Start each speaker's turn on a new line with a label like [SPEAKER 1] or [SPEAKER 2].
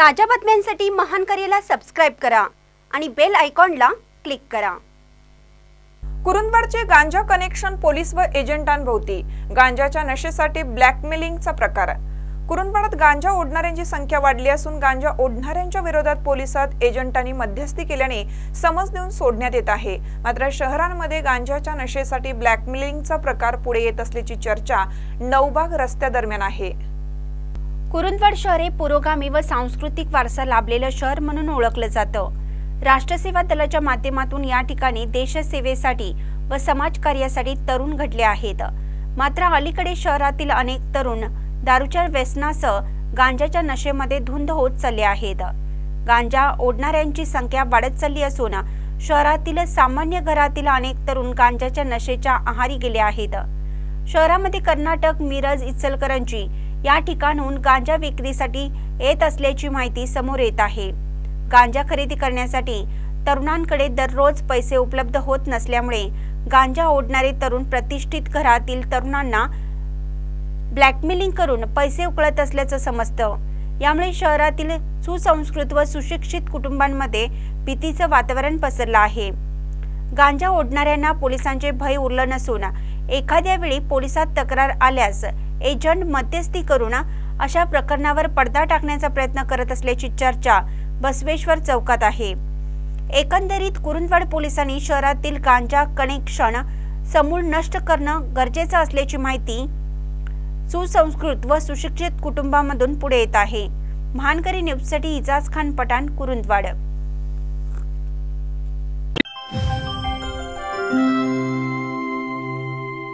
[SPEAKER 1] ताज्या बातम्यांसाठी महान करेला सबस्क्राइब करा आणि बेल आयकॉनला क्लिक करा।
[SPEAKER 2] कुरुंदवाडचे गांजा कनेक्शन पोलीस व एजंटांभोवती गांजाच्या नशेसाठी ब्लॅकमेलिंगचा प्रकार। कुरुंदवाडात गांजा ओढणाऱ्यांची संख्या वाढली असून गांजा ओढणाऱ्यांच्या विरोधात पोलिसात एजंटांनी मध्यस्थी केल्याने समज देऊन सोडण्यात येत आहे। मात्र शहरांमध्ये गांजाच्या नशेसाठी ब्लॅकमेलिंगचा प्रकार पुढे येत असल्याची चर्चा नवबाग रस्त्यादरम्यान आहे।
[SPEAKER 1] कुरुंदवाड शहर हे पुरोगामी व सांस्कृतिक वारसा लाभलेले शहर म्हणून ओळखले जातं। राष्ट्रसेवा दलाच्या माध्यमातून या ठिकाणी देशसेवेसाठी व समाजकार्यासाठी तरुण घडले आहेत। मात्र अलीकडे शहरातील अनेक तरुण दारूच्या व्यसनासह गांजाच्या नशेमध्ये धुंद होत चालले आहेत। गांजा ओढणाऱ्यांची संख्या वाढत चालली असून शहरातील सामान्य घरातील अनेक तरुण गांजाच्या नशेच्या आहारी गेले आहेत। शहरामध्ये कर्नाटक, मिरज, इचलकरंजी या ठिकाणाहून गांजा विक्रीसाठी येत असल्याची माहिती समोर येत आहे। गांजा खरेदी करण्यासाठी तरुणांकडे दररोज पैसे उपलब्ध होत नसल्यामुळे गांजा ओढणारे तरुण प्रतिष्ठित घरातील तरुणांना ब्लॅकमेलिंग करून पैसे उकळत असल्याचं समजतं। यामुळे शहरातील सुसंस्कृत व सुशिक्षित कुटुंबांमध्ये भीतीचं वातावरण पसरलं आहे। गांजा ओढणाऱ्यांना पोलिसांचे भय उरलं नसून एखाद्या वेळी पोलिसात तक्रार आल्यास एजंट मध्यस्थी करून अशा प्रकरणावर पडदा टाकण्याचा प्रयत्न करत असल्याची चर्चा बसवेश्वर चौकात आहे। एकंदरीत कुरुंदवाड पोलिसांनी शहरातील गांजा कनेक्शन समूळ नष्ट करणं गरजेचं असल्याची माहिती सुसंस्कृत व सुशिक्षित कुटुंबामधून पुढे येत आहे। महानकरी न्यूजसाठी इजाज खान पठाण, कुरुंदवाड।